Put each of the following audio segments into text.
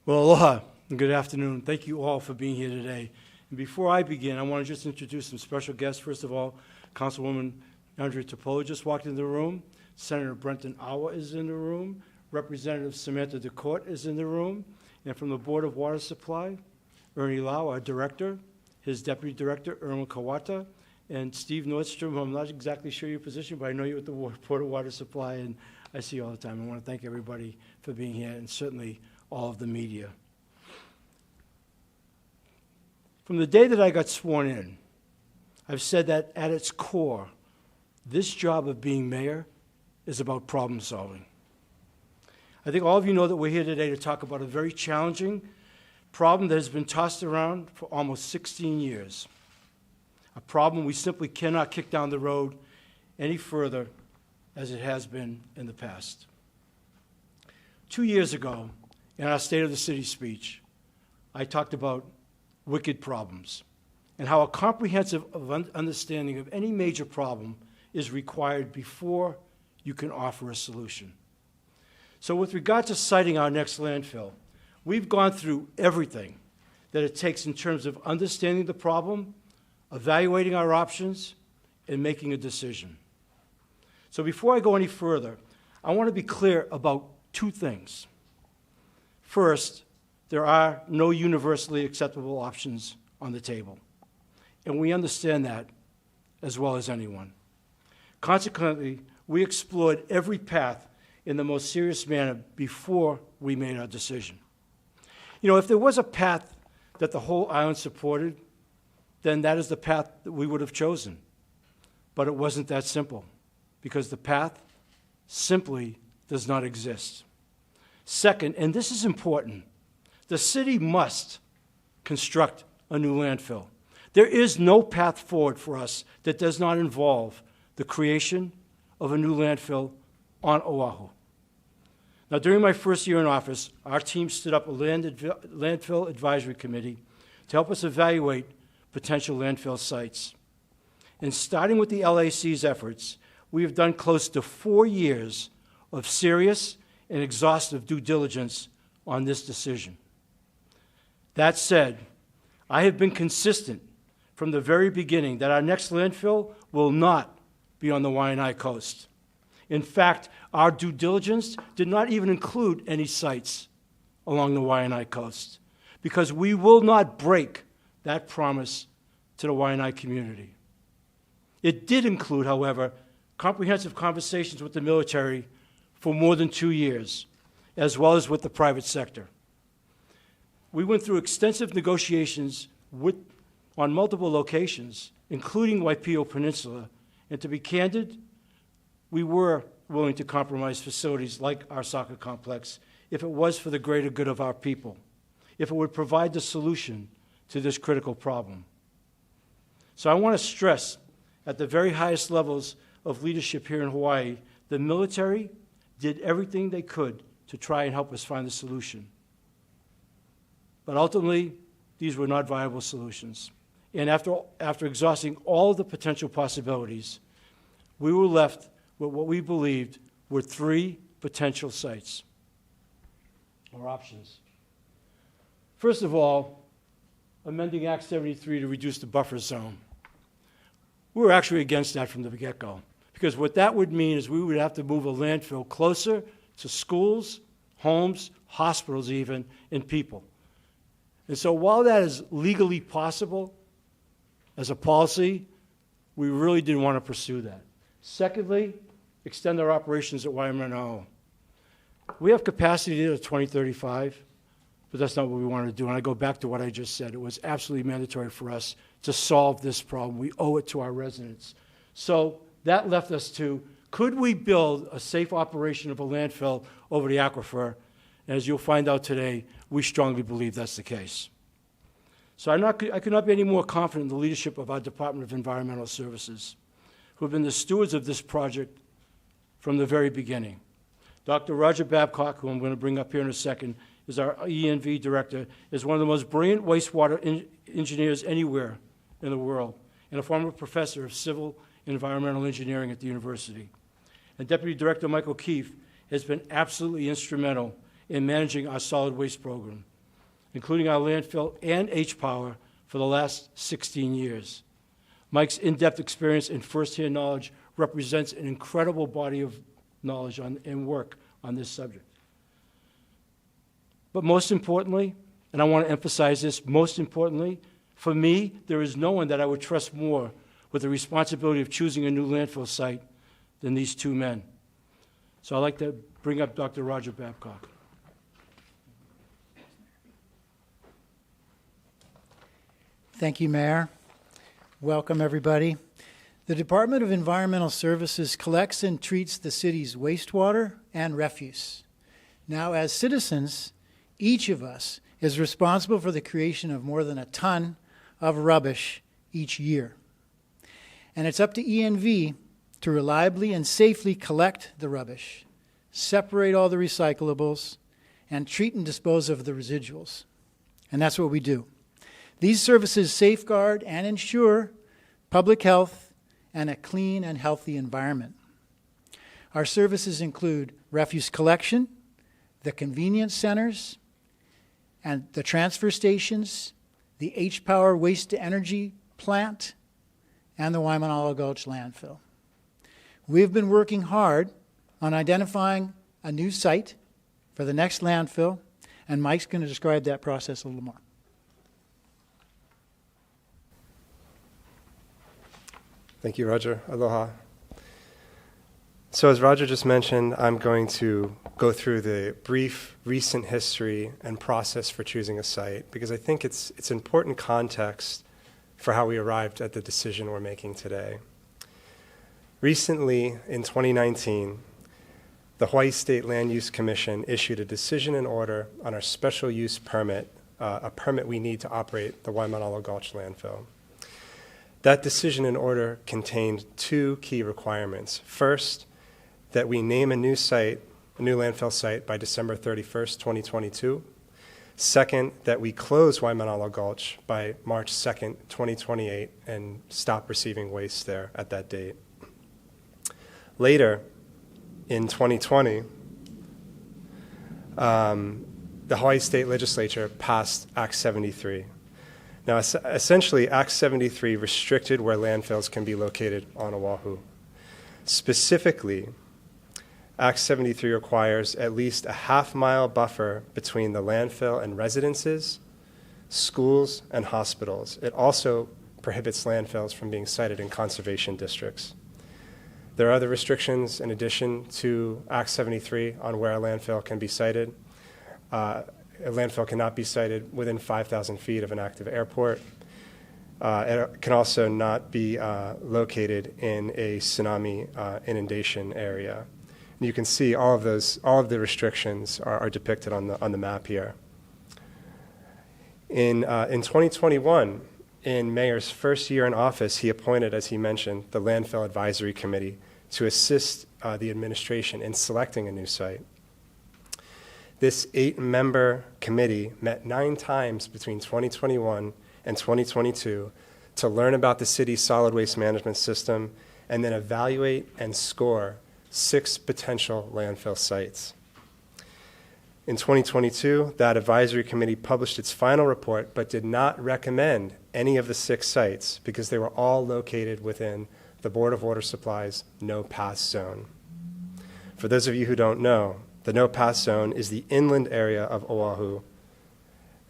Well, aloha and good afternoon. Thank you all for being here today. And before I begin, I want to just introduce some special guests. First of all, Councilwoman Andrea Topola just walked into the room. Senator Brenton Awa is in the room. Representative Samantha DeCourt is in the room. And from the Board of Water Supply, Ernie Lau, our director, his deputy director, Irma Kawata, and Steve Nordstrom, who I'm not exactly sure your position, but I know you're at the Board of Water Supply, and I see you all the time. I want to thank everybody for being here, and certainly all of the media. From the day that I got sworn in, I've said that at its core, this job of being mayor is about problem solving. I think all of you know that we're here today to talk about a very challenging problem that has been tossed around for almost 16 years. A problem we simply cannot kick down the road any further as it has been in the past. 2 years ago, in our State of the City speech, I talked about wicked problems and how a comprehensive understanding of any major problem is required before you can offer a solution. So with regard to siting our next landfill, we've gone through everything that it takes in terms of understanding the problem, evaluating our options, and making a decision. So before I go any further, I want to be clear about two things. First, there are no universally acceptable options on the table, and we understand that as well as anyone. Consequently, we explored every path in the most serious manner before we made our decision. You know, if there was a path that the whole island supported, then that is the path that we would have chosen. But it wasn't that simple, because the path simply does not exist. Second, and this is important, the city must construct a new landfill. There is no path forward for us that does not involve the creation of a new landfill on Oʻahu. Now, during my first year in office, our team stood up a landfill advisory committee to help us evaluate potential landfill sites. And starting with the LAC's efforts, we have done close to 4 years of serious and exhaustive due diligence on this decision. That said, I have been consistent from the very beginning that our next landfill will not be on the Waianae coast. In fact, our due diligence did not even include any sites along the Waianae coast, because we will not break that promise to the Waianae community. It did include, however, comprehensive conversations with the military for more than 2 years, as well as with the private sector. We went through extensive negotiations on multiple locations, including Waipio Peninsula, and to be candid, we were willing to compromise facilities like our soccer complex if it was for the greater good of our people, if it would provide the solution to this critical problem. So I want to stress, at the very highest levels of leadership here in Hawaii, the military did everything they could to try and help us find the solution. But ultimately, these were not viable solutions. And after exhausting all of the potential possibilities, we were left with what we believed were 3 potential sites or options. First of all, amending Act 73 to reduce the buffer zone. We were actually against that from the get-go, because what that would mean is we would have to move a landfill closer to schools, homes, hospitals even, and people. And so while that is legally possible as a policy, we really didn't want to pursue that. Secondly, extend our operations at Wahiawā. We have capacity to 2035, but that's not what we wanted to do. And I go back to what I just said. It was absolutely mandatory for us to solve this problem. We owe it to our residents. So that left us to, could we build a safe operation of a landfill over the aquifer? And as you'll find out today, we strongly believe that's the case. So I could not be any more confident in the leadership of our Department of Environmental Services, who have been the stewards of this project from the very beginning. Dr. Roger Babcock, who I'm going to bring up here in a second, is our ENV director, is one of the most brilliant wastewater engineers anywhere in the world, and a former professor of civil and environmental engineering at the university. And Deputy Director Michael Keefe has been absolutely instrumental in managing our solid waste program. including our landfill and H-Power, for the last 16 years. Mike's in-depth experience and firsthand knowledge represents an incredible body of knowledge and work on this subject. But most importantly, and I want to emphasize this, most importantly, for me, there is no one that I would trust more with the responsibility of choosing a new landfill site than these two men. So I'd like to bring up Dr. Roger Babcock. Thank you, Mayor. Welcome, everybody. The Department of Environmental Services collects and treats the city's wastewater and refuse. Now, as citizens, each of us is responsible for the creation of more than a ton of rubbish each year. And it's up to ENV to reliably and safely collect the rubbish, separate all the recyclables, and treat and dispose of the residuals. And that's what we do. These services safeguard and ensure public health and a clean and healthy environment. Our services include refuse collection, the convenience centers, and the transfer stations, the H-Power waste-to-energy plant, and the Wahiawā Gulch landfill. We've been working hard on identifying a new site for the next landfill, and Mike's going to describe that process a little more. Thank you, Roger. Aloha. So as Roger just mentioned, I'm going to go through the brief recent history and process for choosing a site because I think it's important context for how we arrived at the decision we're making today. Recently, in 2019, the Hawaii State Land Use Commission issued a decision and order on our special use permit, a permit we need to operate the Wahiawā Gulch landfill. That decision and order contained two key requirements. First, that we name a new site, a new landfill site by December 31st, 2022. Second, that we close Wahiawā Gulch by March 2nd, 2028 and stop receiving waste there at that date. Later, in 2020, the Hawaii State Legislature passed Act 73. Now, essentially, Act 73 restricted where landfills can be located on Oʻahu. Specifically, Act 73 requires at least a half-mile buffer between the landfill and residences, schools, and hospitals. It also prohibits landfills from being sited in conservation districts. There are other restrictions in addition to Act 73 on where a landfill can be sited. A landfill cannot be sited within 5,000 feet of an active airport. It can also not be located in a tsunami inundation area. And you can see all of the restrictions are depicted on the map here. In 2021, in Mayor's first year in office, he appointed, as he mentioned, the Landfill Advisory Committee to assist the administration in selecting a new site. This 8-member committee met 9 times between 2021 and 2022 to learn about the city's solid waste management system and then evaluate and score 6 potential landfill sites. In 2022, that advisory committee published its final report but did not recommend any of the 6 sites because they were all located within the Board of Water Supply's no-pass zone. For those of you who don't know, the no-pass zone is the inland area of Oʻahu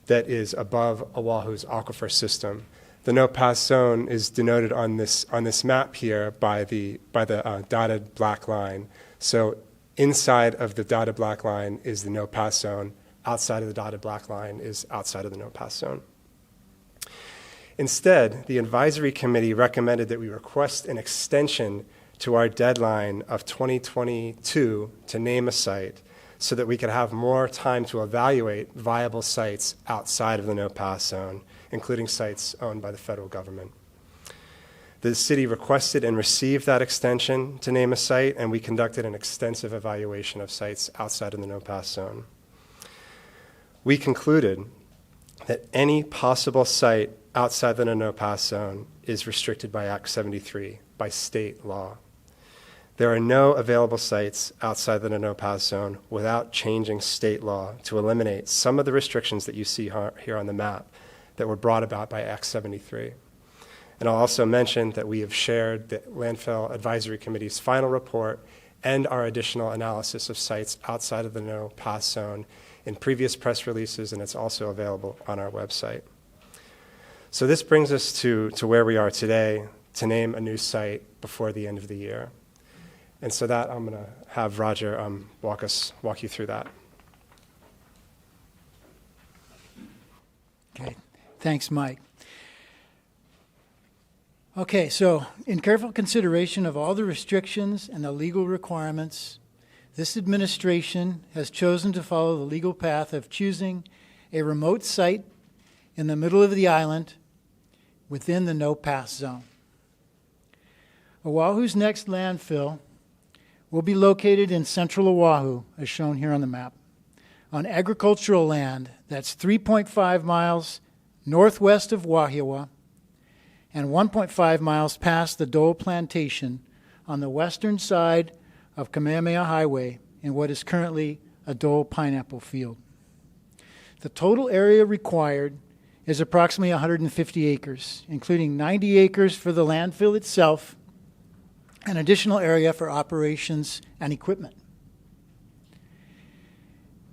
that is above Oahu's aquifer system. The no-pass zone is denoted on this map here by the dotted black line. So inside of the dotted black line is the no-pass zone. Outside of the dotted black line is outside of the no-pass zone. Instead, the advisory committee recommended that we request an extension to our deadline of 2022 to name a site so that we could have more time to evaluate viable sites outside of the no-pass zone, including sites owned by the federal government. The city requested and received that extension to name a site, and we conducted an extensive evaluation of sites outside of the no-pass zone. We concluded that any possible site outside the no-pass zone is restricted by Act 73, by state law. There are no available sites outside the no-pass zone without changing state law to eliminate some of the restrictions that you see here on the map that were brought about by Act 73. And I'll also mention that we have shared the Landfill Advisory Committee's final report and our additional analysis of sites outside of the no-pass zone in previous press releases, and it's also available on our website. So this brings us to where we are today, to name a new site before the end of the year. And so that I'm going to have Roger walk you through that. Okay, thanks, Mike. Okay, so in careful consideration of all the restrictions and the legal requirements, this administration has chosen to follow the legal path of choosing a remote site in the middle of the island within the no-pass zone. Oʻahu's next landfill will be located in central Oʻahu, as shown here on the map, on agricultural land that's 3.5 miles northwest of Wahiawā and 1.5 miles past the Dole Plantation on the western side of Kamehameha Highway in what is currently a Dole pineapple field. The total area required is approximately 150 acres, including 90 acres for the landfill itself, an additional area for operations and equipment.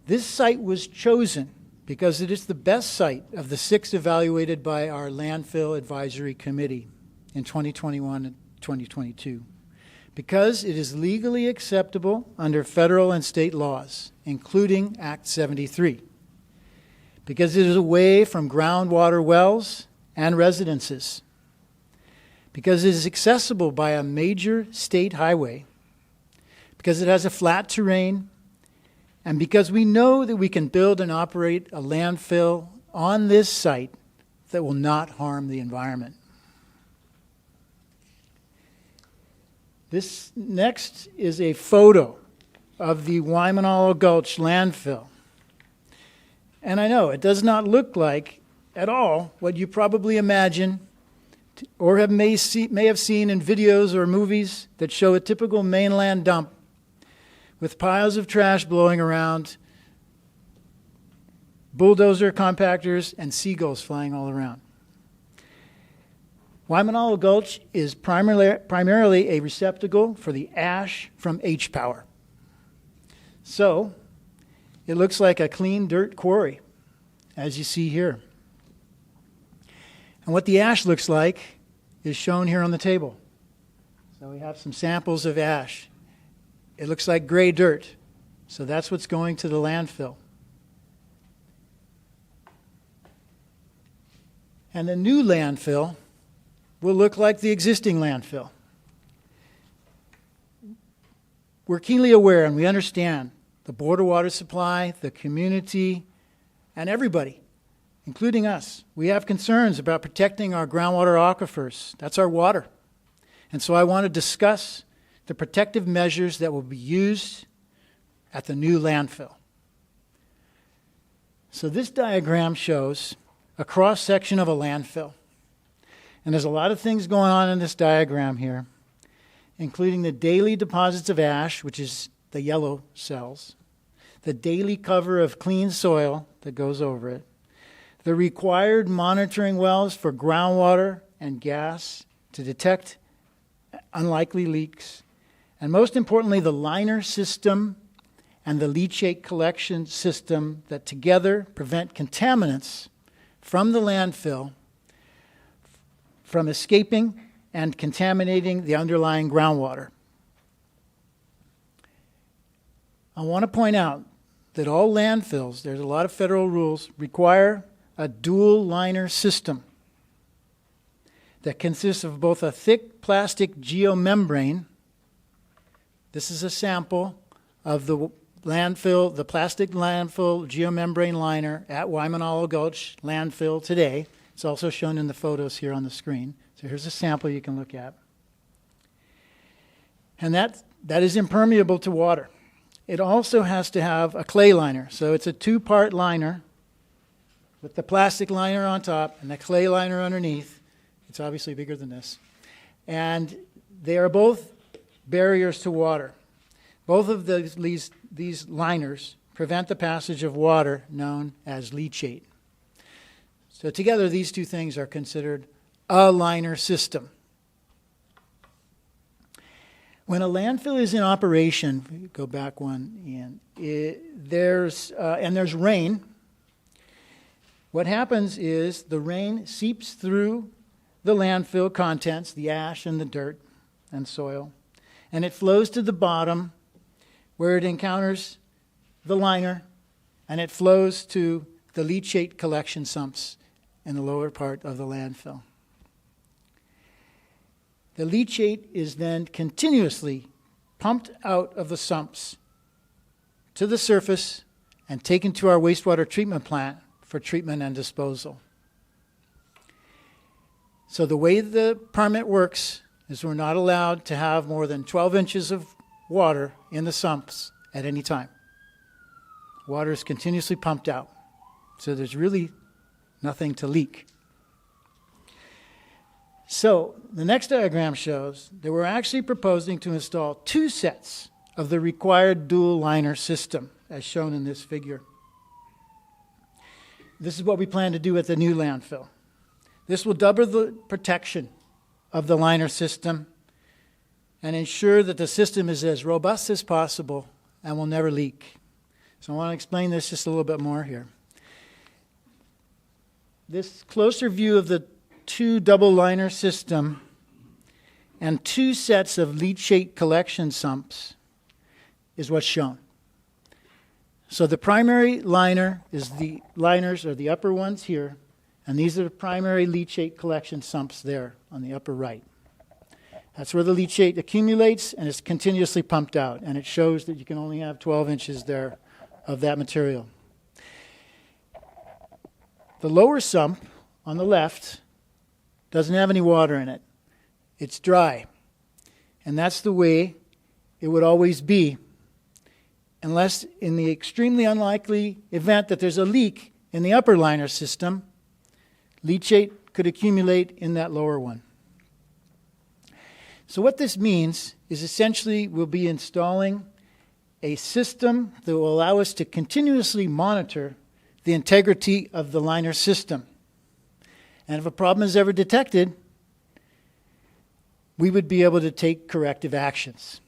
This site was chosen because it is the best site of the 6 evaluated by our Landfill Advisory Committee in 2021 and 2022, because it is legally acceptable under federal and state laws, including Act 73, because it is away from groundwater wells and residences, because it is accessible by a major state highway, because it has a flat terrain, and because we know that we can build and operate a landfill on this site that will not harm the environment. This next is a photo of the Waimanalo Gulch landfill. And I know it does not look like at all what you probably imagine or may have seen in videos or movies that show a typical mainland dump with piles of trash blowing around, bulldozer compactors, and seagulls flying all around. Waimanalo Gulch is primarily a receptacle for the ash from H-Power. So, it looks like a clean dirt quarry, as you see here. And what the ash looks like is shown here on the table. So we have some samples of ash. It looks like gray dirt. So that's what's going to the landfill. And the new landfill will look like the existing landfill. We're keenly aware and we understand the border water supply, the community, and everybody, including us. We have concerns about protecting our groundwater aquifers. That's our water. And so I want to discuss the protective measures that will be used at the new landfill. So this diagram shows a cross-section of a landfill. And there's a lot of things going on in this diagram here, including the daily deposits of ash, which is the yellow cells, the daily cover of clean soil that goes over it, the required monitoring wells for groundwater and gas to detect unlikely leaks, and most importantly, the liner system and the leachate collection system that together prevent contaminants from the landfill from escaping and contaminating the underlying groundwater. I want to point out that all landfills, there's a lot of federal rules, require a dual liner system that consists of both a thick plastic geomembrane. This is a sample of the landfill, the plastic landfill geomembrane liner at Waimanalo Gulch landfill today. It's also shown in the photos here on the screen. So here's a sample you can look at. And that is impermeable to water. It also has to have a clay liner. So it's a two-part liner with the plastic liner on top and the clay liner underneath. It's obviously bigger than this. And they are both barriers to water. Both of these liners prevent the passage of water known as leachate. So together, these two things are considered a liner system. When a landfill is in operation, go back one, Ian, there's rain. What happens is the rain seeps through the landfill contents, the ash and the dirt and soil, and it flows to the bottom where it encounters the liner, and it flows to the leachate collection sumps in the lower part of the landfill. The leachate is then continuously pumped out of the sumps to the surface and taken to our wastewater treatment plant for treatment and disposal. So the way the permit works is we're not allowed to have more than 12 inches of water in the sumps at any time. Water is continuously pumped out, so there's really nothing to leak. So the next diagram shows that we're actually proposing to install 2 sets of the required dual liner system, as shown in this figure. This is what we plan to do at the new landfill. This will double the protection of the liner system and ensure that the system is as robust as possible and will never leak. So I want to explain this just a little bit more here. This closer view of the 2 double liner system and 2 sets of leachate collection sumps is what's shown. So the primary liner is the liners are the upper ones here, and these are the primary leachate collection sumps there on the upper right. That's where the leachate accumulates and is continuously pumped out, and it shows that you can only have 12 inches there of that material. The lower sump on the left doesn't have any water in it. It's dry. And that's the way it would always be, unless in the extremely unlikely event that there's a leak in the upper liner system, leachate could accumulate in that lower one. So what this means is essentially we'll be installing a system that will allow us to continuously monitor the integrity of the liner system. And if a problem is ever detected, we would be able to take corrective actions.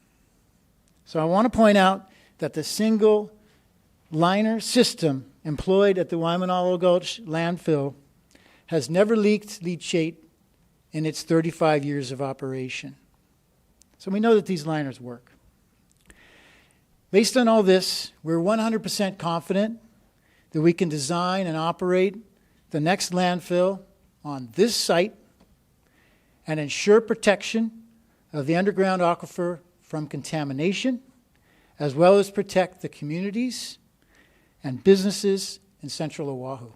So I want to point out that the single liner system employed at the Waimanalo Gulch landfill has never leaked leachate in its 35 years of operation. So we know that these liners work. Based on all this, we're 100% confident that we can design and operate the next landfill on this site and ensure protection of the underground aquifer from contamination, as well as protect the communities and businesses in central Oʻahu.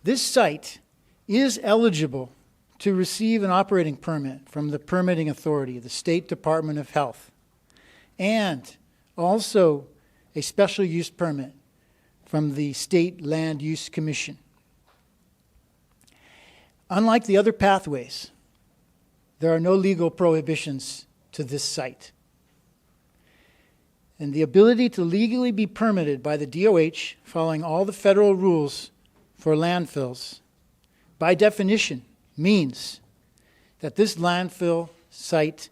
This site is eligible to receive an operating permit from the permitting authority, the State Department of Health, and also a special use permit from the State Land Use Commission. Unlike the other pathways, there are no legal prohibitions to this site. And the ability to legally be permitted by the DOH following all the federal rules for landfills, by definition, means that this landfill site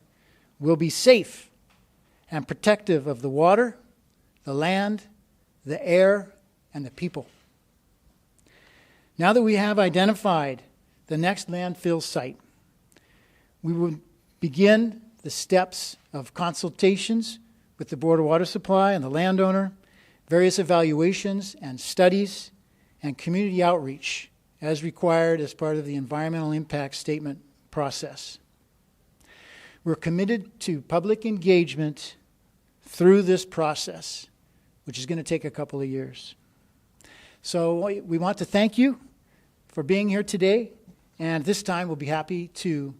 will be safe and protective of the water, the land, the air, and the people. Now that we have identified the next landfill site, we will begin the steps of consultations with the Board of Water Supply and the landowner, various evaluations and studies, and community outreach as required as part of the environmental impact statement process. We're committed to public engagement through this process, which is going to take a couple of years. So we want to thank you for being here today, and this time we'll be happy to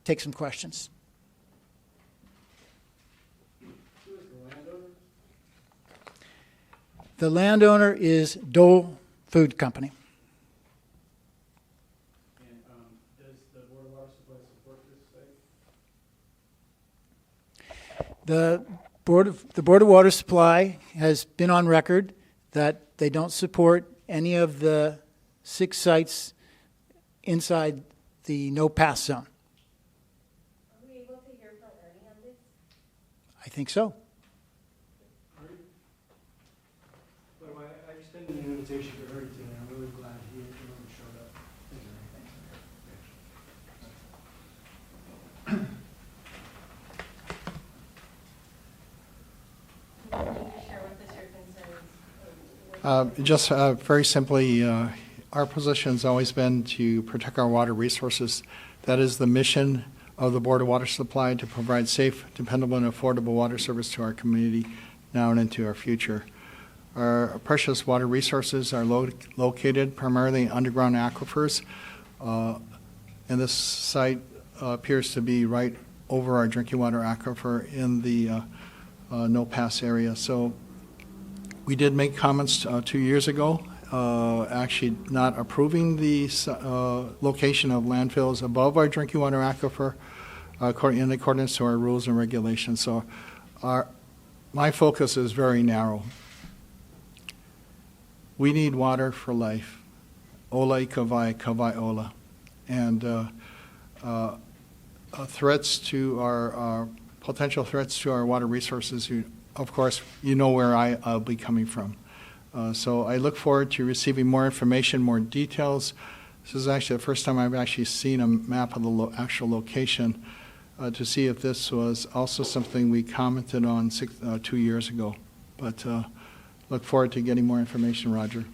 take some questions. Who is the landowner? The landowner is Dole Food Company. And does the Board of Water Supply support this site? The Board of Water Supply has been on record that they don't support any of the 6 sites inside the no-pass zone. Are we able to hear from Ernie on this? I think so. Well, I extended an invitation to Ernie today. I'm really glad he showed up. Can you share with us your concerns? Just very simply, our position has always been to protect our water resources. That is the mission of the Board of Water Supply, to provide safe, dependable, and affordable water service to our community now and into our future. Our precious water resources are located primarily in underground aquifers, and this site appears to be right over our drinking water aquifer in the no-pass area. So we did make comments 2 years ago, actually not approving the location of landfills above our drinking water aquifer in accordance to our rules and regulations. So my focus is very narrow. We need water for life. Ola ikawai, kawai ola. And threats to our potential threats to our water resources, of course, you know where I'll be coming from. So I look forward to receiving more information, more details. This is actually the first time I've actually seen a map of the actual location to see if this was also something we commented on 2 years ago. But look forward to getting more information, Roger.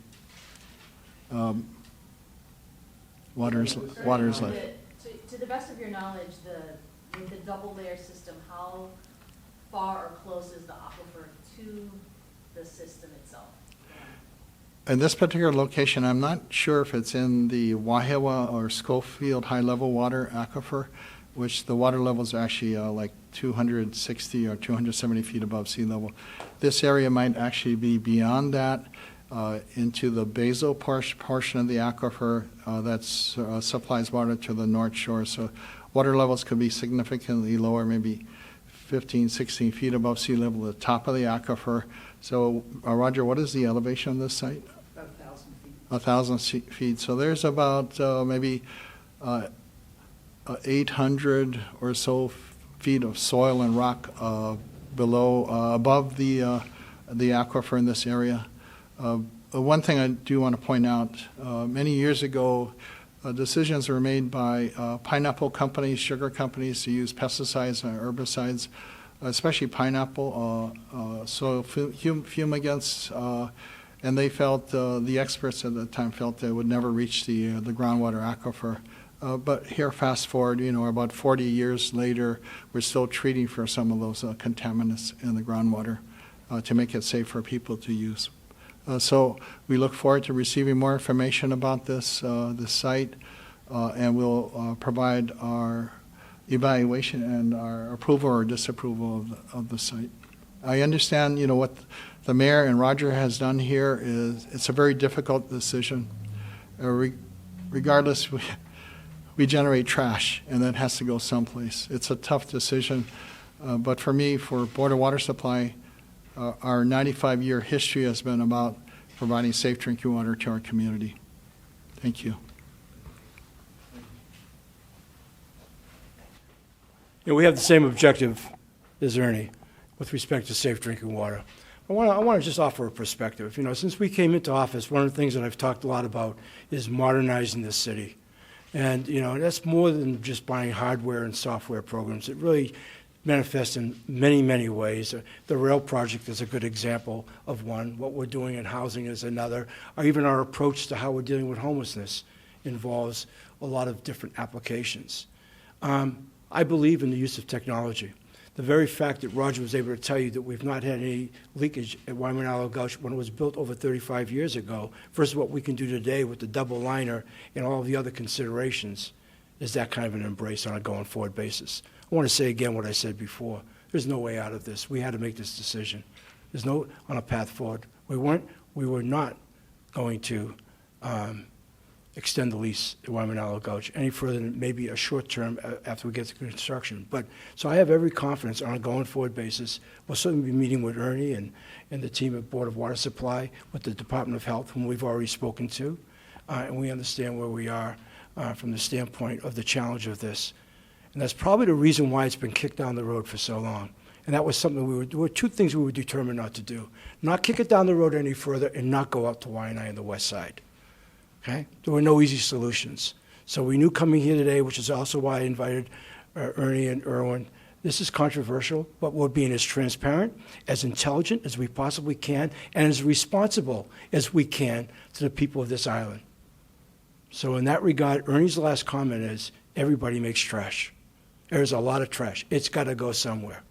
Water is life. To the best of your knowledge, with the double layer system, how far or close is the aquifer to the system itself? In this particular location, I'm not sure if it's in the Wahiawā or Schofield high-level water aquifer, which the water levels are actually like 260 or 270 feet above sea level. This area might actually be beyond that into the basal portion of the aquifer that supplies water to the North Shore. So water levels could be significantly lower, maybe 15, 16 feet above sea level at the top of the aquifer. So, Roger, what is the elevation on this site? About 1,000 feet. 1,000 feet. So there's about maybe 800 or so feet of soil and rock above the aquifer in this area. One thing I do want to point out, many years ago, decisions were made by pineapple companies, sugar companies to use pesticides and herbicides, especially pineapple, soil fumigants, and they felt, the experts at the time felt they would never reach the groundwater aquifer. But here, fast forward, about 40 years later, we're still treating for some of those contaminants in the groundwater to make it safe for people to use. So we look forward to receiving more information about this site, and we'll provide our evaluation and our approval or disapproval of the site. I understand, what the mayor and Roger has done here is it's a very difficult decision. Regardless, we generate trash, and that has to go someplace. It's a tough decision, but for me, for Board of Water Supply, our 95-year history has been about providing safe drinking water to our community. Thank you. We have the same objective as Ernie with respect to safe drinking water. I want to just offer a perspective. Since we came into office, one of the things that I've talked a lot about is modernizing this city. And, that's more than just buying hardware and software programs. It really manifests in many, many ways. The rail project is a good example of one. What we're doing in housing is another. Or even our approach to how we're dealing with homelessness involves a lot of different applications. I believe in the use of technology. The very fact that Roger was able to tell you that we've not had any leakage at Wahiawā Gulch when it was built over 35 years ago versus what we can do today with the double liner and all the other considerations is that kind of an embrace on a going forward basis. I want to say again what I said before. There's no way out of this. We had to make this decision. There's no on a path forward. We were not going to extend the lease at Wahiawā Gulch any further than maybe a short term after we get to construction. But, so I have every confidence on a going forward basis. We'll certainly be meeting with Ernie and the team at Board of Water Supply, with the Department of Health, whom we've already spoken to, and we understand where we are from the standpoint of the challenge of this. And that's probably the reason why it's been kicked down the road for so long. And that was something there were two things we were determined not to do. Not kick it down the road any further and not go out to Waianae and the west side. Okay? There were no easy solutions. So we knew coming here today, which is also why I invited Ernie and Erwin. This is controversial, but we're being as transparent, as intelligent as we possibly can, and as responsible as we can to the people of this island. So in that regard, Ernie's last comment is, everybody makes trash. There's a lot of trash. It's got to go somewhere.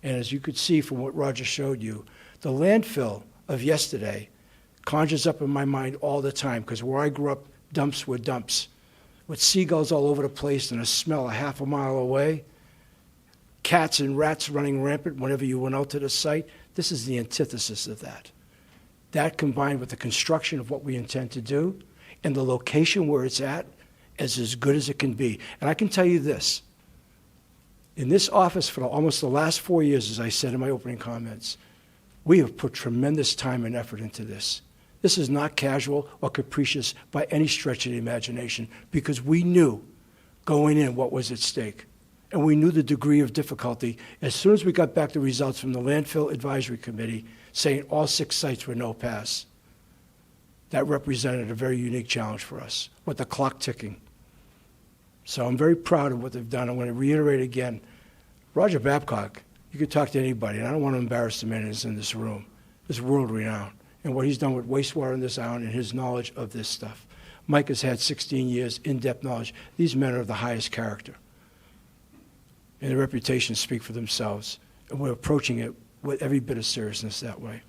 And as you could see from what Roger showed you, the landfill of yesterday conjures up in my mind all the time, because where I grew up, dumps were dumps, with seagulls all over the place and a smell a half a mile away, cats and rats running rampant whenever you went out to the site. This is the antithesis of that. That, combined with the construction of what we intend to do and the location where it's at, is as good as it can be. And I can tell you this, in this office for almost the last 4 years, as I said in my opening comments, we have put tremendous time and effort into this. This is not casual or capricious by any stretch of the imagination, because we knew going in what was at stake. And we knew the degree of difficulty. As soon as we got back the results from the Landfill Advisory Committee saying all 6 sites were no pass, that represented a very unique challenge for us, with the clock ticking. So I'm very proud of what they've done. I'm going to reiterate again, Roger Babcock, you could talk to anybody, and I don't want to embarrass the man who's in this room. Is world-renowned, and what he's done with wastewater in this island and his knowledge of this stuff. Mike has had 16 years in-depth knowledge. These men are of the highest character, and their reputations speak for themselves, and we're approaching it with every bit of seriousness that way.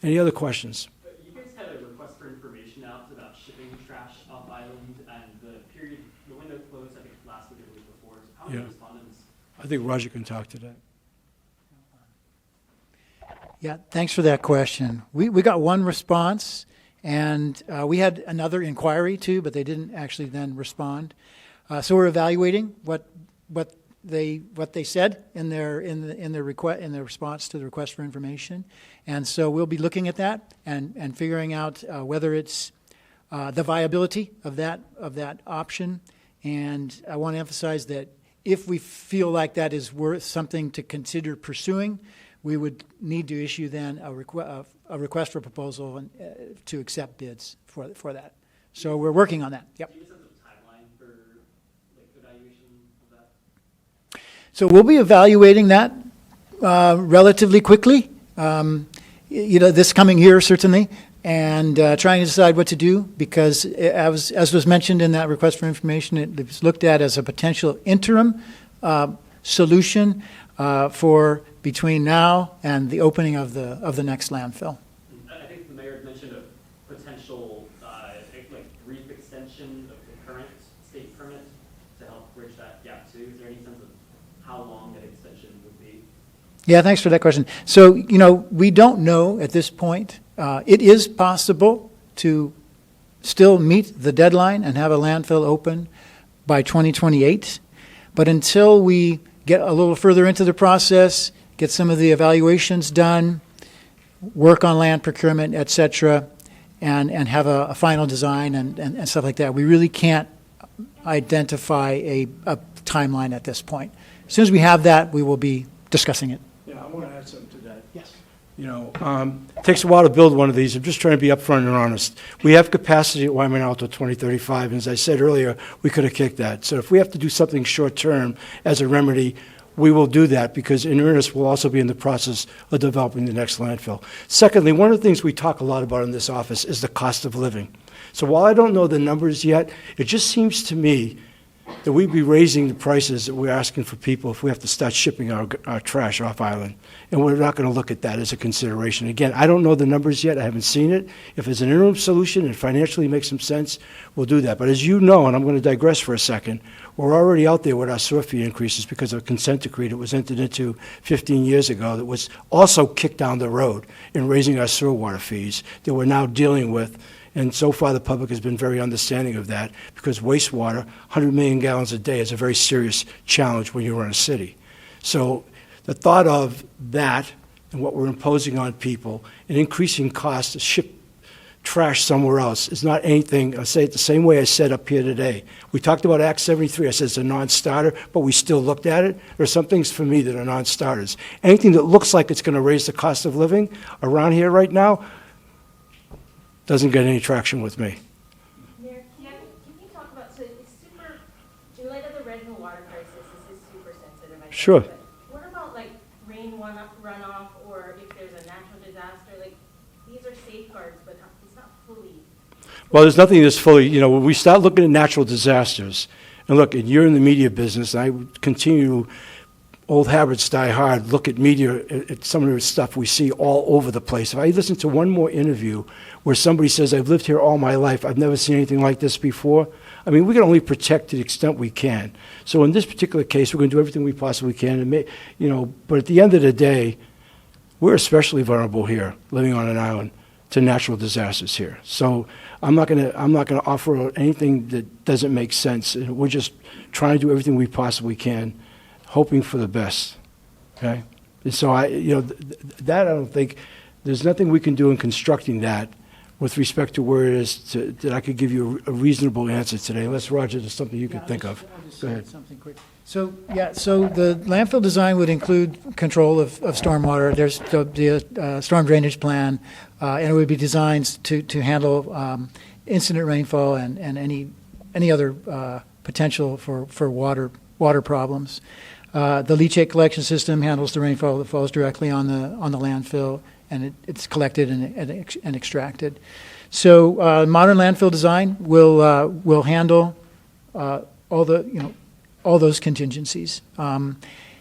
Any other questions? You guys had a request for information out about shipping trash off island, and the window closed, I think, last week or the week before. So how many respondents? I think Roger can talk to that. Yeah, thanks for that question. We got one response, and we had another inquiry too, but they didn't actually then respond. So we're evaluating what they said in their response to the request for information, and so we'll be looking at that and figuring out whether it's the viability of that option. And I want to emphasize that if we feel like that is worth something to consider pursuing, we would need to issue then a request for proposal and, to accept bids for that. So we're working on that. Yep. Do you have a sense of timeline for evaluation of that? So we'll be evaluating that relatively quickly. This coming year certainly, and trying to decide what to do, because as was mentioned in that request for information, it was looked at as a potential interim solution for between now and the opening of the next landfill. I think the mayor had mentioned a potential brief extension of the current state permit to help bridge that gap too. Is there any sense of how long that extension would be? Yeah, thanks for that question. So, we don't know at this point. It is possible to still meet the deadline and have a landfill open by 2028, but until we get a little further into the process, get some of the evaluations done, work on land procurement, et cetera, and have a final design and stuff like that, we really can't identify a timeline at this point. As soon as we have that, we will be discussing it. Yeah, I want to add something to that. Yes. It takes a while to build one of these. I'm just trying to be upfront and honest. We have capacity at Wahiawā until 2035, and as I said earlier, we could have kicked that. So if we have to do something short-term as a remedy, we will do that, because in earnest, we'll also be in the process of developing the next landfill. Secondly, one of the things we talk a lot about in this office is the cost of living. So while I don't know the numbers yet, it just seems to me that we'd be raising the prices that we're asking for people if we have to start shipping our trash off island. And we're not going to look at that as a consideration. Again, I don't know the numbers yet. I haven't seen it. If it's an interim solution and financially makes some sense, we'll do that. But as you know, and I'm going to digress for a second, we're already out there with our sewer fee increases because of a consent decree that was entered into 15 years ago that was also kicked down the road in raising our sewer water fees that we're now dealing with And so far, the public has been very understanding of that because wastewater, 100 million gallons a day, is a very serious challenge when you run a city. So the thought of that and what we're imposing on people and increasing costs to ship trash somewhere else is not anything. I say it the same way I said up here today. We talked about Act 73. I said it's a non-starter, but we still looked at it. There are some things for me that are non-starters. Anything that looks like it's going to raise the cost of living around here right now doesn't get any traction with me. Mayor, can you talk about, so it's super, in light of the rising water crisis, this is super sensitive, I think. Sure. But what about like runoff, or if there's a natural disaster, like, these are safeguards, but it's not fully. Well, there's nothing that's fully, when we start looking at natural disasters, and look, and you're in the media business, and I would continue, old habits die hard, look at media, at some of the stuff we see all over the place. If I listen to one more interview where somebody says, I've lived here all my life, I've never seen anything like this before, I mean, we can only protect to the extent we can. So in this particular case, we're going to do everything we possibly can, and but at the end of the day, we're especially vulnerable here, living on an island, to natural disasters here. So I'm not going to offer anything that doesn't make sense. We're just trying to do everything we possibly can, hoping for the best. Okay, and so that I don't think there's nothing we can do in constructing that with respect to where it is that I could give you a reasonable answer today. Unless Roger, there's something you could think of. I'll just Go say ahead. something quick. So the landfill design would include control of stormwater. There's the storm drainage plan, and it would be designed to handle incident rainfall and any other potential for water problems. The leachate collection system handles the rainfall that falls directly on the landfill, and it's collected and extracted. So modern landfill design will handle all those contingencies.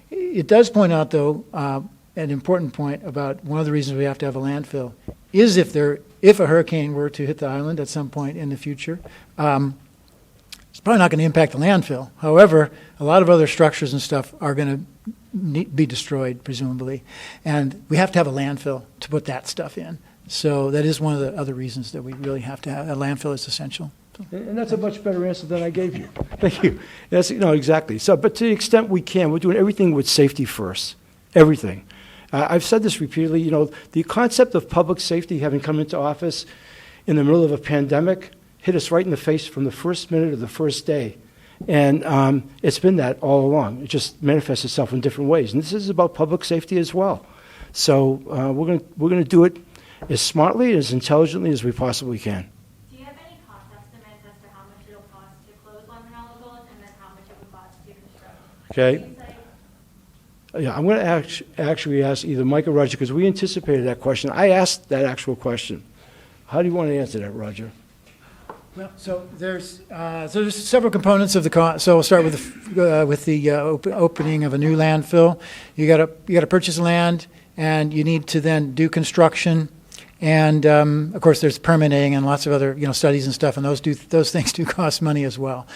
It does point out, though, an important point about one of the reasons we have to have a landfill is if a hurricane were to hit the island at some point in the future, it's probably not going to impact the landfill. However, a lot of other structures and stuff are going to be destroyed, presumably, and we have to have a landfill to put that stuff in. So that is one of the other reasons that we really have to have a landfill is essential. And that's a much better answer than I gave you. Thank you. That's, exactly. So, but to the extent we can, we're doing everything with safety first. Everything. I've said this repeatedly. The concept of public safety, having come into office in the middle of a pandemic, hit us right in the face from the first minute of the first day. And it's been that all along. It just manifests itself in different ways. And this is about public safety as well. So we're going to do it as smartly, as intelligently as we possibly can. Do you have any cost estimates as to how much it'll cost to close Wahiawā and then how much it would cost to construct? Okay. Yeah, I'm going to actually ask either Mike or Roger, because we anticipated that question. I asked that actual question. How do you want to answer that, Roger? Well, so there's several components of the cost. So we'll start with the opening of a new landfill. You got to purchase land, and you need to then do construction, and of course there's permitting and lots of other studies and stuff, and those things do cost money as well.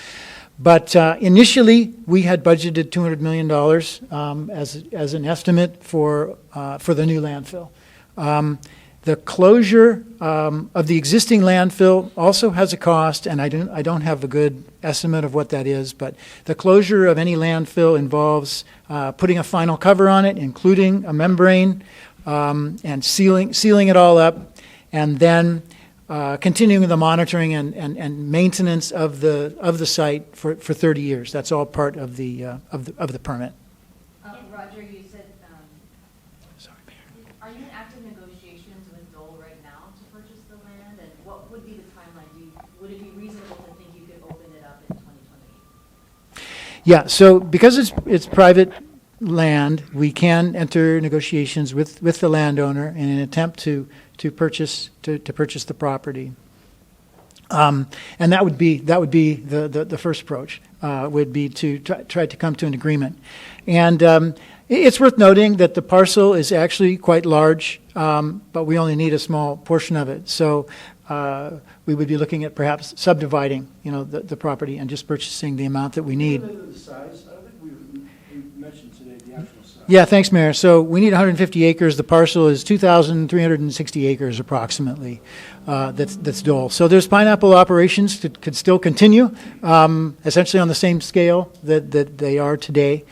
But initially, we had budgeted $200 million as an estimate for the new landfill. The closure of the existing landfill also has a cost, and I don't have a good estimate of what that is, but the closure of any landfill involves putting a final cover on it, including a membrane, and sealing it all up, and then continuing the monitoring and maintenance of the site for 30 years. That's all part of the permit. Roger, you said, Sorry, Mayor. are you in active negotiations with Dole right now to purchase the land? And what would be the timeline? Would it be reasonable to think you could open it up in 2028? Yeah, so because it's private land, we can enter negotiations with the landowner in an attempt to purchase the property. And that would be the first approach, would be to try to come to an agreement. And it's worth noting that the parcel is actually quite large, but we only need a small portion of it. So we would be looking at perhaps subdividing, the property and just purchasing the amount that we need. The size, I don't think we mentioned today the actual size. Yeah, thanks, Mayor. So we need 150 acres. The parcel is 2,360 acres approximately. That's Dole. So there's pineapple operations that could still continue, essentially on the same scale that they are today.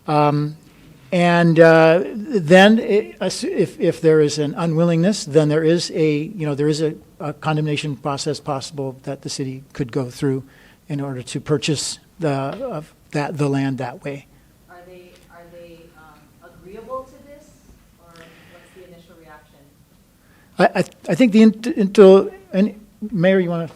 And then, if there is an unwillingness, then there is a condemnation process possible that the city could go through in order to purchase the land that way. Are they agreeable to this, or what's the initial reaction? I think Mayor, you want to?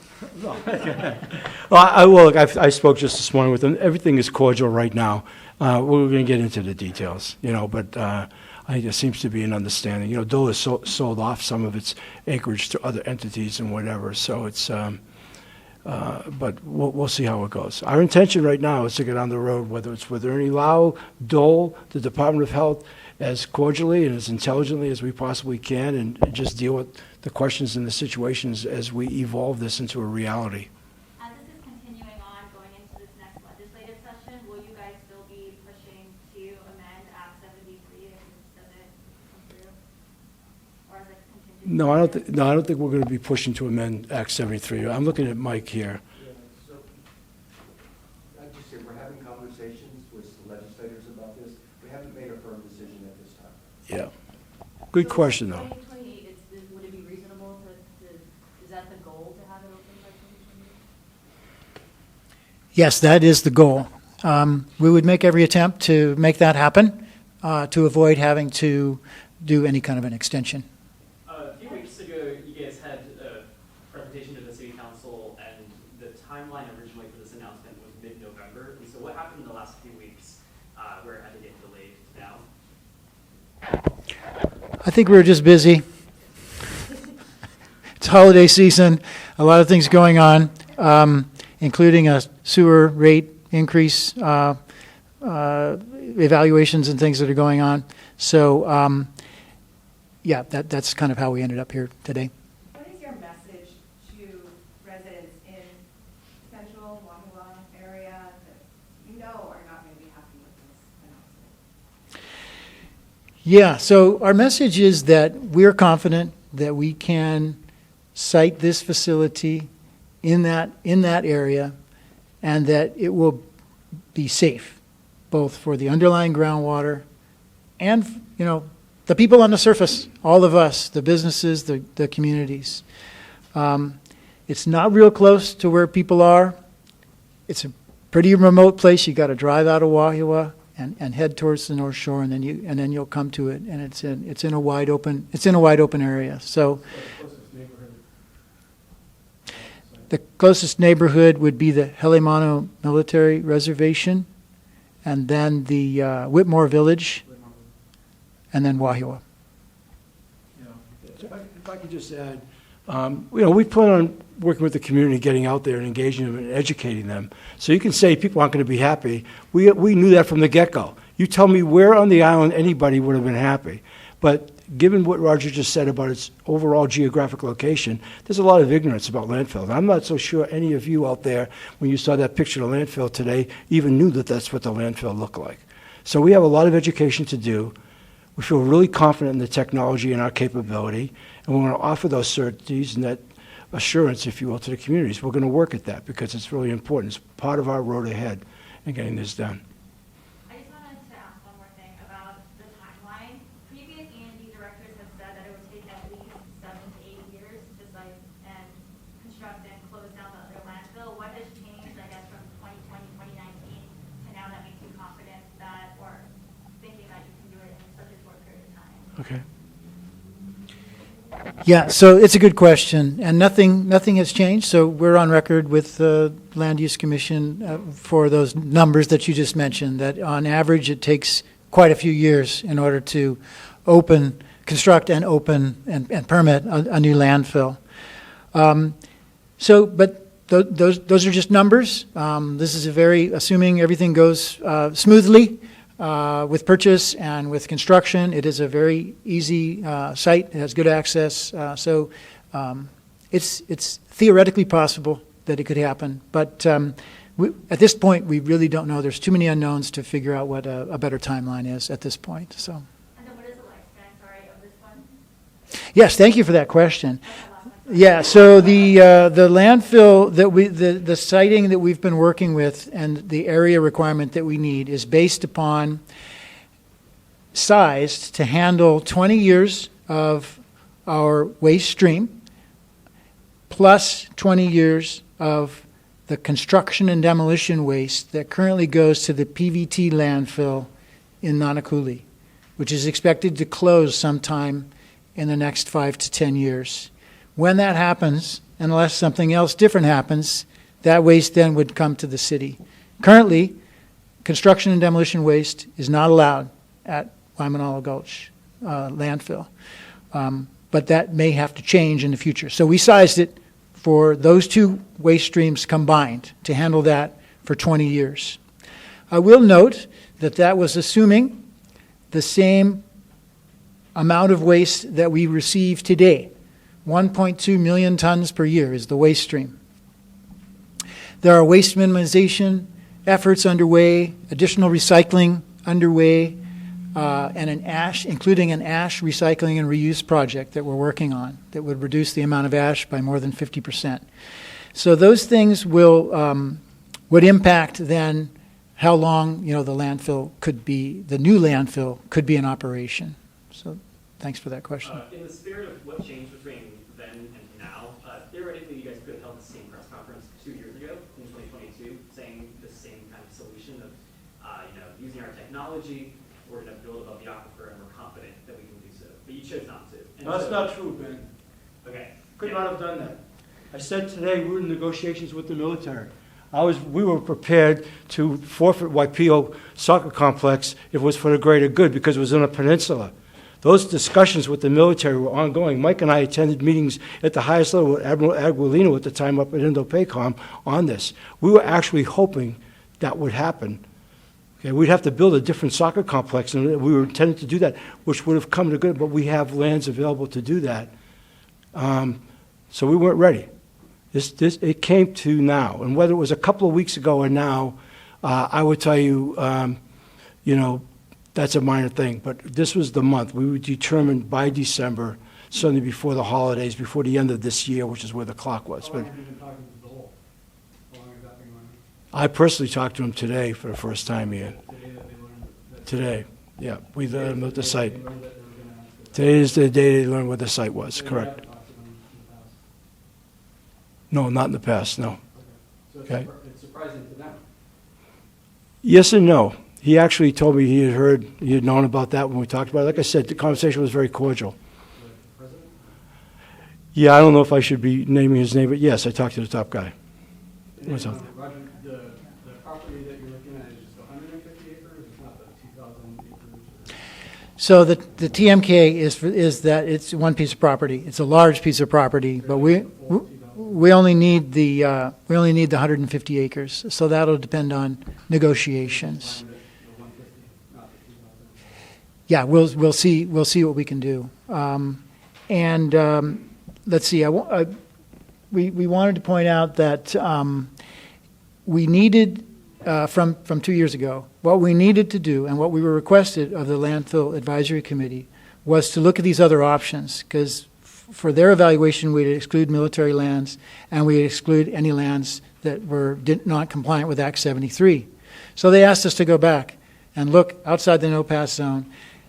Well, look, I spoke just this morning with them. Everything is cordial right now. We're going to get into the details, but I think there seems to be an understanding. Dole has sold off some of its acreage to other entities and whatever, so it's, but we'll see how it goes. Our intention right now is to get on the road, whether it's with Ernie Lau, Dole, the Department of Health, as cordially and as intelligently as we possibly can, and just deal with the questions and the situations as we evolve this into a reality. As this is continuing on, going into this next legislative session, will you guys still be pushing to amend Act 73 if it doesn't come through? Or is it contingent? No, I don't think we're going to be pushing to amend Act 73. I'm looking at Mike here. Yeah, so, I'd just say we're having conversations with legislators about this. We haven't made a firm decision at this time. Yeah. Good question, though. 2028, would it be reasonable is that the goal to have it open by 2028? Yes, that is the goal. We would make every attempt to make that happen, to avoid having to do any kind of an extension. A few weeks ago, you guys had a presentation to the city council, and the timeline originally for this announcement was mid-November. And so what happened in the last few weeks where it had to get delayed now? I think we were just busy. It's holiday season, a lot of things going on, including a sewer rate increase, evaluations and things that are going on. So, yeah, that's kind of how we ended up here today. What is your message to residents in central Wahiawā area that you know are not going to be happy with this announcement? Yeah, so our message is that we're confident that we can site this facility in that area, and that it will be safe, both for the underlying groundwater and, the people on the surface, all of us, the businesses, the communities. It's not real close to where people are. It's a pretty remote place. You got to drive out of Wahiawā and head towards the North Shore, and then you'll come to it, and it's in a wide open area. So the closest neighborhood would be the Helemano Military Reservation, and then the Whitmore Village, and then Wahiawā. If I could just add, we plan on working with the community, getting out there and engaging them and educating them. So you can say people aren't going to be happy. We knew that from the get-go. You tell me where on the island anybody would have been happy. But given what Roger just said about its overall geographic location, there's a lot of ignorance about landfill. I'm not so sure any of you out there, when you saw that picture of the landfill today, even knew that that's what the landfill looked like. So we have a lot of education to do. We feel really confident in the technology and our capability, and we want to offer those certainties and that assurance, if you will, to the communities. We're going to work at that because it's really important. It's part of our road ahead in getting this done. I just wanted to ask one more thing about the timeline. Previous E&D directors have said that it would take at least 7 to 8 years to site and construct and close down the other landfill. What has changed, I guess, from 2020, 2019 to now that makes you confident that, or thinking that you can do it in such a short period of time? Okay. Yeah, so it's a good question, and nothing has changed. So we're on record with the Land Use Commission for those numbers that you just mentioned, that on average it takes quite a few years in order to construct and open and permit a new landfill. But those are just numbers. This is assuming everything goes smoothly, with purchase and with construction. It is a very easy site. It has good access. So it's theoretically possible that it could happen. But At this point, we really don't know. There's too many unknowns to figure out what a better timeline is at this point. So, And then what is the lifespan, sorry, of this one? yes, thank you for that question. Yeah, so the landfill that the siting that we've been working with and the area requirement that we need is based upon sized to handle 20 years of our waste stream plus 20 years of the construction and demolition waste that currently goes to the PVT landfill in Nanakuli, which is expected to close sometime in the next 5 to 10 years. When that happens, unless something else different happens, that waste then would come to the city. Currently, construction and demolition waste is not allowed at Waimanalo Gulch landfill, but that may have to change in the future. So we sized it for those two waste streams combined to handle that for 20 years. I will note that that was assuming the same amount of waste that we receive today. 1.2 million tons per year is the waste stream. There are waste minimization efforts underway, additional recycling underway, and including an ash recycling and reuse project that we're working on that would reduce the amount of ash by more than 50%. So those things would impact then how long the landfill could be, the new landfill could be in operation. So thanks for that question. In the spirit of what changed between then and now, theoretically, you guys could have held the same press conference 2 years ago in 2022, saying the same kind of solution of, using our technology, we're going to build above the aquifer, and we're confident that we can do so. But you chose not to. And No, that's not true, Ben. Okay. Could not have done that. I said today we were in negotiations with the military. We were prepared to forfeit Waipio Soccer Complex if it was for the greater good because it was on a peninsula. Those discussions with the military were ongoing. Mike and I attended meetings at the highest level with Admiral Aguilino at the time up at Indo-PACOM on this. We were actually hoping that would happen. Okay, we'd have to build a different soccer complex, and we were intending to do that, which would have come to good, but we have lands available to do that. So we weren't ready. It came to now, and whether it was a couple of weeks ago or now, I would tell you, that's a minor thing. But this was the month. We were determined by December, certainly before the holidays, before the end of this year, which is where the clock was. But I personally talked to him today for the first time, Ian. Today, yeah. We learned about the site. Today is the day they learned what the site was, correct. No, not in the past, no. Okay. It's surprising to them. Yes and no. He actually told me he had known about that when we talked about it. Like I said, the conversation was very cordial. Yeah, I don't know if I should be naming his name, but yes, I talked to the top guy. What's up there? Roger, the property that you're looking at is just 150 acres, it's not the 2,000 acres? So the TMK is that it's one piece of property. It's a large piece of property, but we only need the 150 acres. So that'll depend on negotiations. Yeah, we'll see what we can do. Let's see. We wanted to point out that we needed from 2 years ago, what we needed to do and what we were requested of the Landfill Advisory Committee was to look at these other options, because for their evaluation we'd exclude military lands and we'd exclude any lands that were not compliant with Act 73. So they asked us to go back and look outside the no-pass zone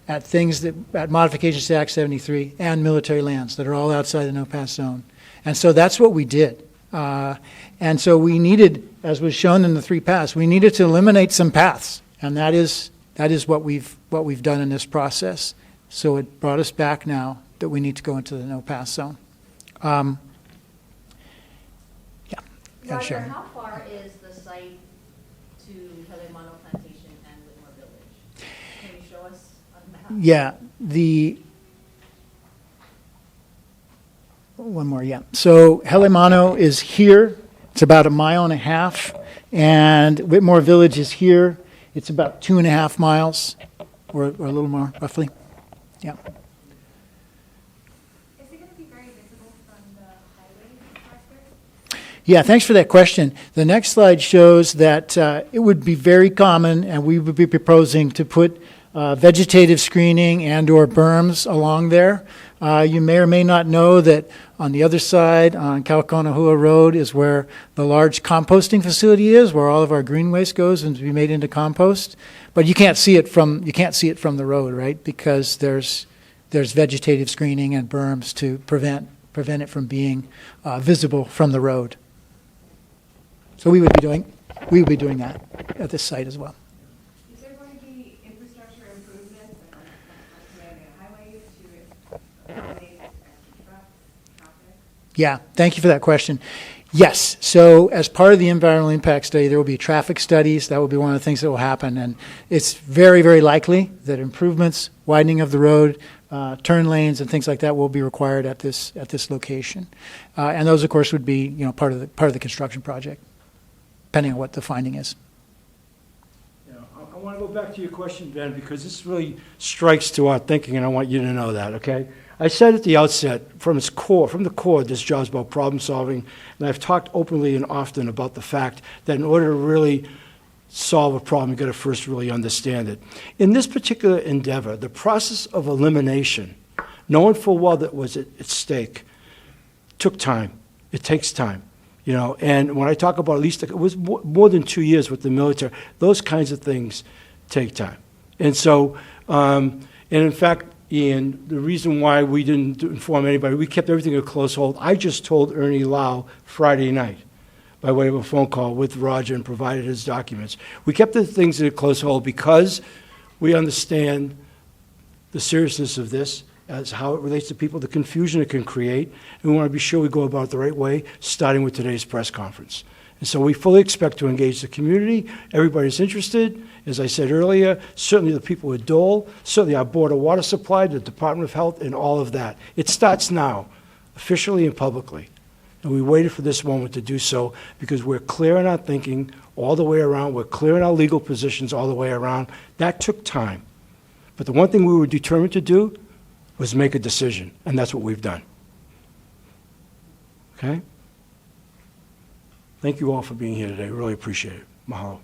at at modifications to Act 73 and military lands that are all outside the no-pass zone. And so that's what we did. And so we needed, as was shown in the 3 paths, we needed to eliminate some paths. And that is what we've done in this process. So it brought us back now that we need to go into the no-pass zone. Roger, Sharon. how far is the site to Helemano Plantation and Whitmore Village? Can you show us on the map? Yeah, one more, yeah. So Helemano is here. It's about 1.5 miles, and Whitmore Village is here. It's about 2.5 miles, or a little more, roughly. Yeah. Is it going to be very visible from the highway Yeah, thanks for that question. The next slide shows that it would be very common, and we would be proposing to put vegetative screening and/or berms along there. You may or may not know that on the other side, on Kaukonahua Road, is where the large composting facility is, where all of our green waste goes and to be made into compost. But you can't see it from the road, right? Because there's vegetative screening and berms to prevent it from being visible from the road. So we would be doing that at this site as well. Is there going to be infrastructure improvements like highways to accommodate extra trucks, traffic? Yeah, thank you for that question. Yes, so as part of the environmental impact study, there will be traffic studies. That will be one of the things that will happen, and it's very, very likely that improvements, widening of the road, turn lanes, and things like that will be required at this location. And those, of course, would be part of the construction project, depending on what the finding is. Yeah, I want to go back to your question, Ben, because this really strikes to our thinking, and I want you to know that, okay? I said at the outset, from the core, this job is about problem solving, and I've talked openly and often about the fact that in order to really solve a problem, you've got to first really understand it. In this particular endeavor, the process of elimination, knowing full well that was at stake, took time. It takes time. And when I talk about at least, it was more than 2 years with the military, those kinds of things take time. And so, and in fact, Ian, the reason why we didn't inform anybody, we kept everything a close hold. I just told Ernie Lau Friday night by way of a phone call with Roger and provided his documents. We kept the things in a close hold because we understand the seriousness of this as how it relates to people, the confusion it can create, and we want to be sure we go about it the right way, starting with today's press conference. And so we fully expect to engage the community. Everybody's interested. As I said earlier, certainly the people at Dole, certainly our Board of Water Supply, the Department of Health, and all of that. It starts now, officially and publicly. And we waited for this moment to do so because we're clear in our thinking all the way around. We're clear in our legal positions all the way around. That took time. But the one thing we were determined to do was make a decision, and that's what we've done. Okay? Thank you all for being here today. Really appreciate it. Mahalo.